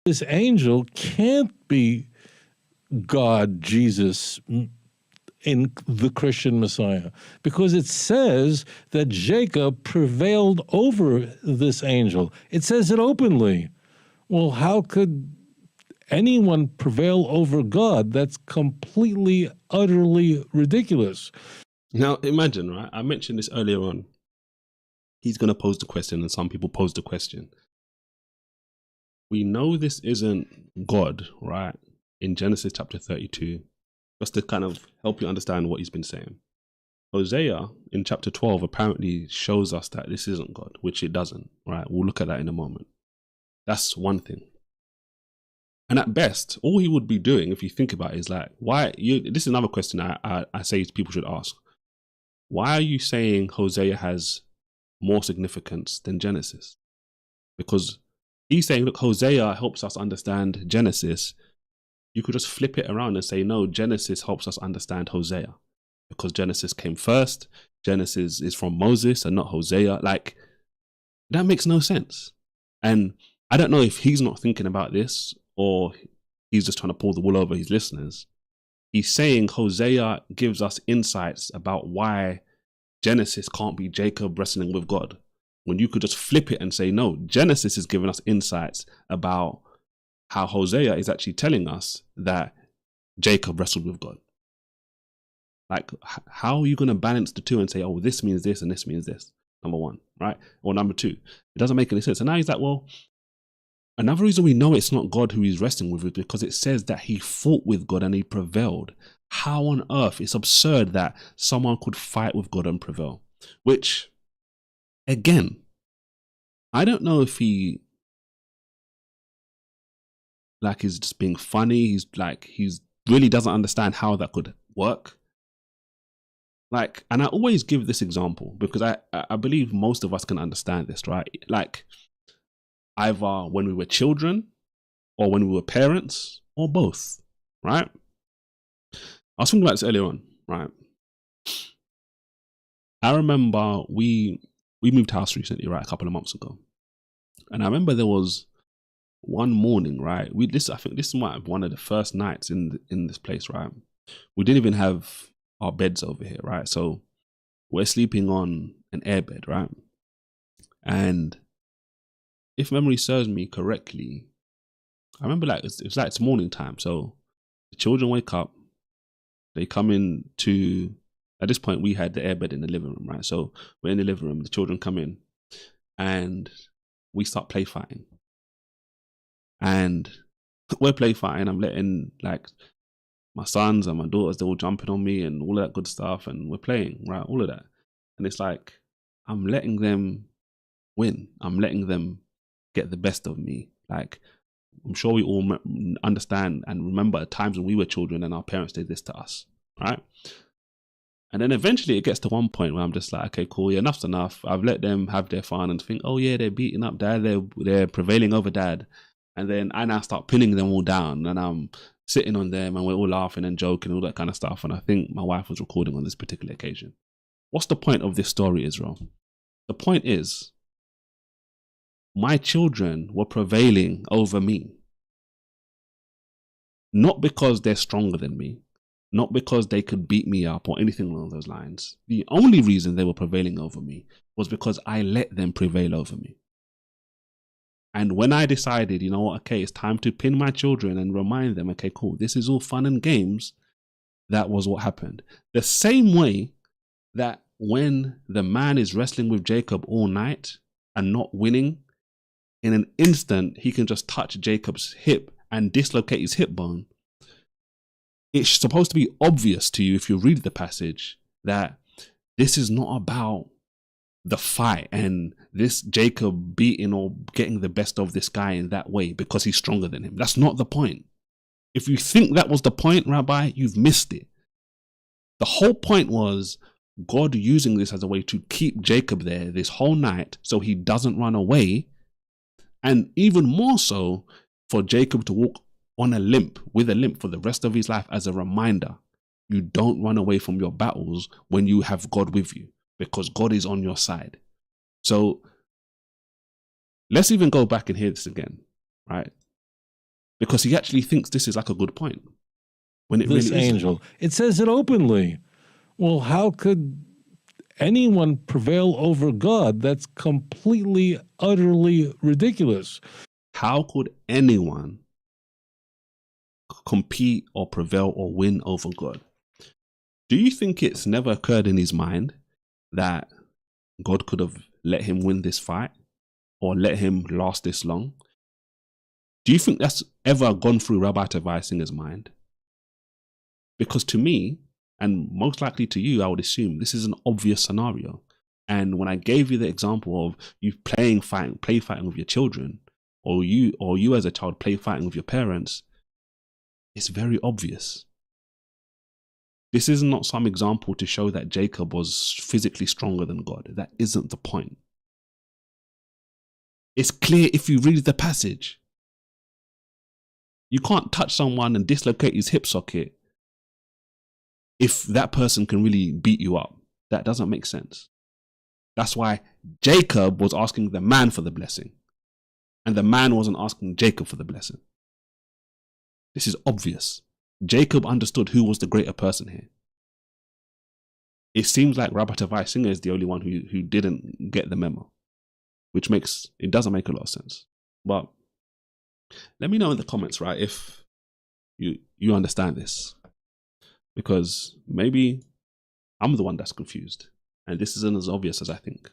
this angel can't be God, Jesus, in the Christian Messiah, because it says that Jacob prevailed over this angel. It says it openly. Well, how could anyone prevail over God? That's completely, utterly ridiculous. Now, imagine, right? I mentioned this earlier on. He's going to pose the question, and some people pose the question. We know this isn't God, right? In Genesis chapter 32, just to kind of help you understand what he's been saying. Hosea in chapter 12 apparently shows us that this isn't God, which it doesn't, right? We'll look at that in a moment. That's one thing. And at best, all he would be doing, if you think about it, is like, this is another question I say people should ask. Why are you saying Hosea has more significance than Genesis? Because he's saying, look, Hosea helps us understand Genesis. You could just flip it around and say, no, Genesis helps us understand Hosea, because Genesis came first. Genesis is from Moses and not Hosea. Like, that makes no sense. And I don't know if he's not thinking about this or he's just trying to pull the wool over his listeners. He's saying Hosea gives us insights about why Genesis can't be Jacob wrestling with God, when you could just flip it and say, no, Genesis is giving us insights about how Hosea is actually telling us that Jacob wrestled with God. Like, how are you going to balance the two and say, oh, this means this and this means this? Number one, right? Or number two, it doesn't make any sense. And now he's like, well, another reason we know it's not God who he's wrestling with is because it says that he fought with God and he prevailed. How on earth? It's absurd that someone could fight with God and prevail. Which, again, I don't know if he is just being funny. He's really doesn't understand how that could work. Like, and I always give this example because I believe most of us can understand this, right? Like, either when we were children or when we were parents or both, right? I was thinking about this earlier on, right? I remember we moved house recently, right? A couple of months ago. And I remember there was one morning, right? I think this might have one of the first nights in this place, right? We didn't even have our beds over here, right? So we're sleeping on an airbed, right? And if memory serves me correctly, I remember it's morning time. So the children wake up, they come in to, at this point we had the airbed in the living room, right? So we're in the living room, the children come in and we start play fighting. And we're play fighting, I'm letting like my sons and my daughters, they're all jumping on me and all that good stuff, and we're playing, right? All of that. And it's like, I'm letting them win. I'm letting them get the best of me. Like, I'm sure we all understand and remember times when we were children and our parents did this to us, right? And then eventually it gets to one point where I'm just like, okay, cool, yeah, enough's enough. I've let them have their fun and think, oh yeah, they're beating up dad, they're prevailing over dad. And then I now start pinning them all down and I'm sitting on them and we're all laughing and joking and all that kind of stuff. And I think my wife was recording on this particular occasion. What's the point of this story, Israel? The point is, my children were prevailing over me. Not because they're stronger than me, not because they could beat me up or anything along those lines. The only reason they were prevailing over me was because I let them prevail over me. And when I decided, you know what, okay, it's time to pin my children and remind them, okay, cool, this is all fun and games, that was what happened. The same way that when the man is wrestling with Jacob all night and not winning, in an instant, he can just touch Jacob's hip and dislocate his hip bone. It's supposed to be obvious to you if you read the passage that this is not about the fight and this Jacob beating or getting the best of this guy in that way because he's stronger than him. That's not the point. If you think that was the point, Rabbi, you've missed it. The whole point was God using this as a way to keep Jacob there this whole night so he doesn't run away, and even more so for Jacob to walk on a limp, with a limp for the rest of his life, as a reminder. You don't run away from your battles when you have God with you, because God is on your side. So let's even go back and hear this again, right? because he actually thinks this is like a good point when it This really isn't. angel. It says it openly. Well, how could anyone prevail over God? That's completely, utterly ridiculous. How could anyone compete or prevail or win over God? Do you think it's never occurred in his mind that God could have let him win this fight or let him last this long? Do you think that's ever gone through Rabbi Tovia Singer's mind? Because to me, and most likely to you, I would assume this is an obvious scenario. And when I gave you the example of you play fighting with your children, or you as a child play fighting with your parents, it's very obvious. This is not some example to show that Jacob was physically stronger than God. That isn't the point. It's clear if you read the passage. You can't touch someone and dislocate his hip socket if that person can really beat you up. That doesn't make sense. That's why Jacob was asking the man for the blessing, and the man wasn't asking Jacob for the blessing. This is obvious. Jacob understood who was the greater person here. It seems like Rabbi Tovia Singer is the only one who didn't get the memo, which doesn't make a lot of sense. But let me know in the comments, right, if you understand this, because maybe I'm the one that's confused and this isn't as obvious as I think.